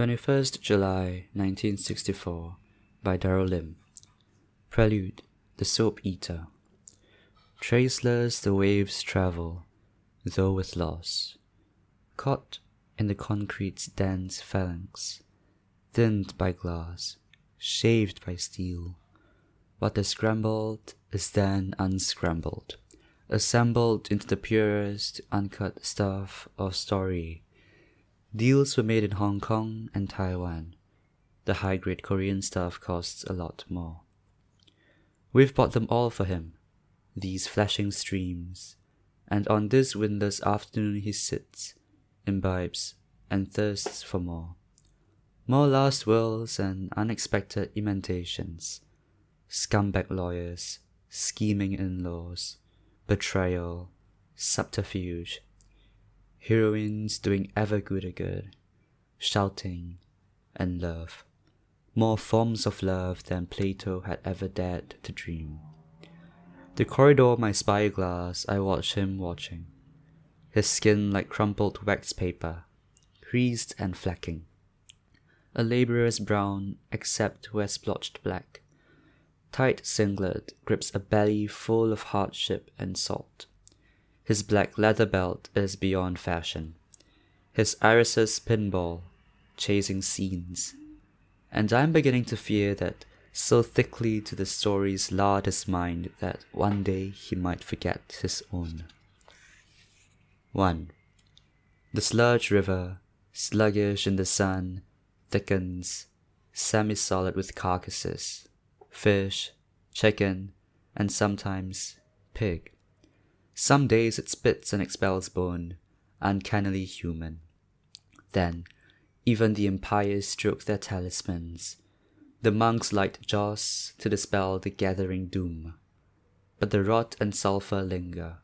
21st July 1964 by Daryl Lim. Prelude, The Soap Eater. Traceless the waves travel, though with loss, caught in the concrete's dense phalanx, thinned by glass, shaved by steel. What is scrambled is then unscrambled, assembled into the purest uncut stuff of story. Deals were made in Hong Kong and Taiwan. The high-grade Korean stuff costs a lot more. We've bought them all for him, these flashing streams, and on this windless afternoon he sits, imbibes, and thirsts for more. More last wills and unexpected emendations, scumbag lawyers, scheming in-laws, betrayal, subterfuge, heroines doing ever good, shouting, and love. More forms of love than Plato had ever dared to dream. The corridor my spyglass, I watch him watching. His skin like crumpled wax paper, creased and flecking. A labourer's brown, except where splotched black. Tight singlet grips a belly full of hardship and salt. His black leather belt is beyond fashion. His irises pinball, chasing scenes. And I'm beginning to fear that so thickly do the stories lard his mind that one day he might forget his own. 1. The sludge river, sluggish in the sun, thickens, semi-solid with carcasses, fish, chicken, and sometimes pig. Some days it spits and expels bone, uncannily human. Then, even the impious stroke their talismans. The monks light joss to dispel the gathering doom. But the rot and sulphur linger,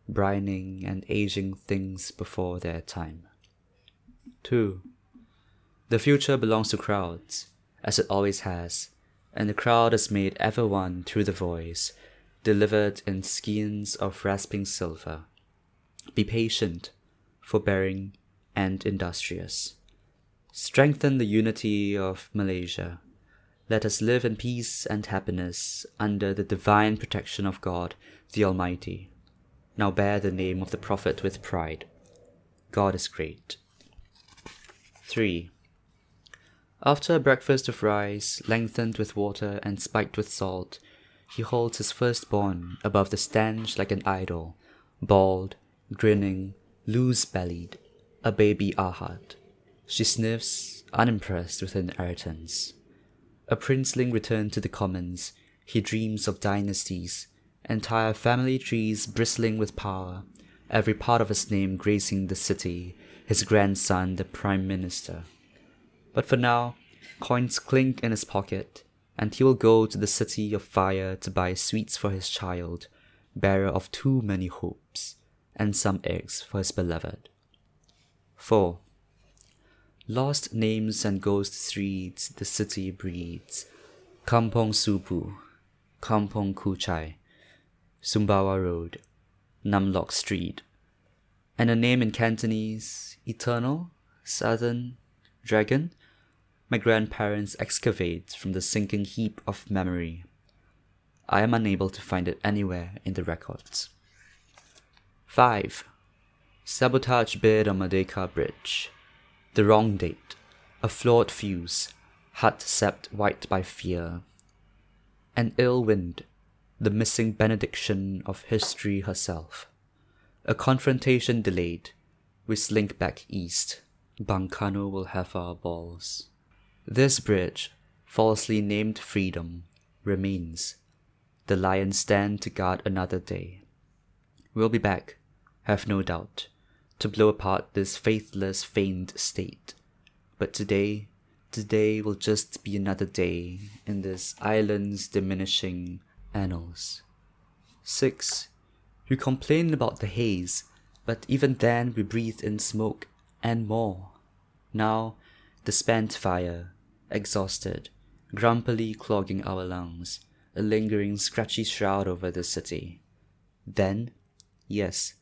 brining and aging things before their time. 2. The future belongs to crowds, as it always has, and the crowd is made ever one through the voice, delivered in skeins of rasping silver. Be patient, forbearing, and industrious. Strengthen the unity of Malaysia. Let us live in peace and happiness under the divine protection of God, the Almighty. Now bear the name of the Prophet with pride. God is great. 3. After a breakfast of rice, lengthened with water and spiked with salt, he holds his firstborn above the stench like an idol, bald, grinning, loose-bellied, a baby Ahad. She sniffs, unimpressed with her inheritance. A princeling returned to the commons, he dreams of dynasties, entire family trees bristling with power, every part of his name gracing the city, his grandson the prime minister. But for now, coins clink in his pocket, and he will go to the city of fire to buy sweets for his child, bearer of too many hopes, and some eggs for his beloved. 4. Lost names and ghost streets the city breeds. Kampong Supu, Kampong Kuchai, Sumbawa Road, Namlock Street. And a name in Cantonese, Eternal, Southern, Dragon, my grandparents excavate from the sinking heap of memory. I am unable to find it anywhere in the records. 5. Sabotage bid on Merdeka Bridge. The wrong date. A flawed fuse. Hut sept wiped by fear. An ill wind. The missing benediction of history herself. A confrontation delayed. We slink back east. Bangkano will have our balls. This bridge, falsely named Freedom, remains. The lions stand to guard another day. We'll be back, have no doubt, to blow apart this faithless, feigned state. But today will just be another day in this island's diminishing annals. 6. We complain about the haze, but even then we breathe in smoke and more. Now, the spent fire, exhausted, grumpily clogging our lungs, a lingering scratchy shroud over the city. Then, yes,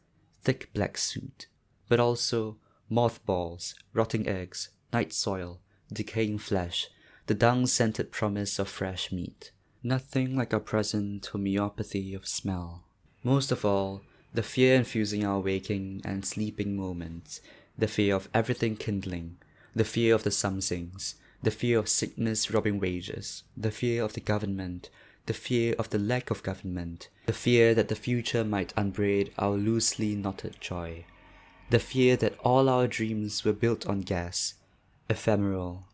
thick black soot, but also mothballs, rotting eggs, night soil, decaying flesh, the dung-scented promise of fresh meat. Nothing like our present homeopathy of smell. Most of all, the fear infusing our waking and sleeping moments, the fear of everything kindling, the fear of the somethings, the fear of sickness robbing wages, the fear of the government, the fear of the lack of government, the fear that the future might unbraid our loosely knotted joy, the fear that all our dreams were built on gas, ephemeral,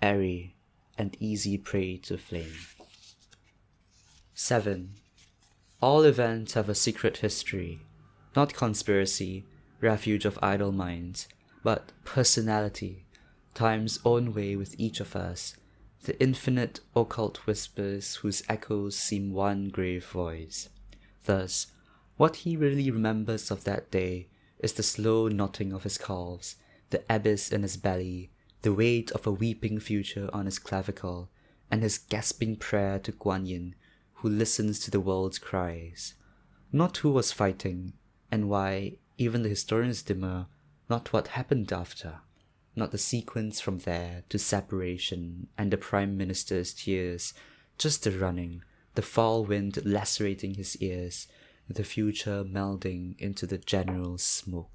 airy, and easy prey to flame. 7. All events have a secret history, not conspiracy, refuge of idle minds, but personality, time's own way with each of us, the infinite occult whispers whose echoes seem one grave voice. Thus, what he really remembers of that day is the slow knotting of his calves, the abyss in his belly, the weight of a weeping future on his clavicle, and his gasping prayer to Guan Yin, who listens to the world's cries. Not who was fighting, and why, even the historians demur, not what happened after, not the sequence from there to separation and the Prime Minister's tears, just the running, the foul wind lacerating his ears, the future melding into the general smoke.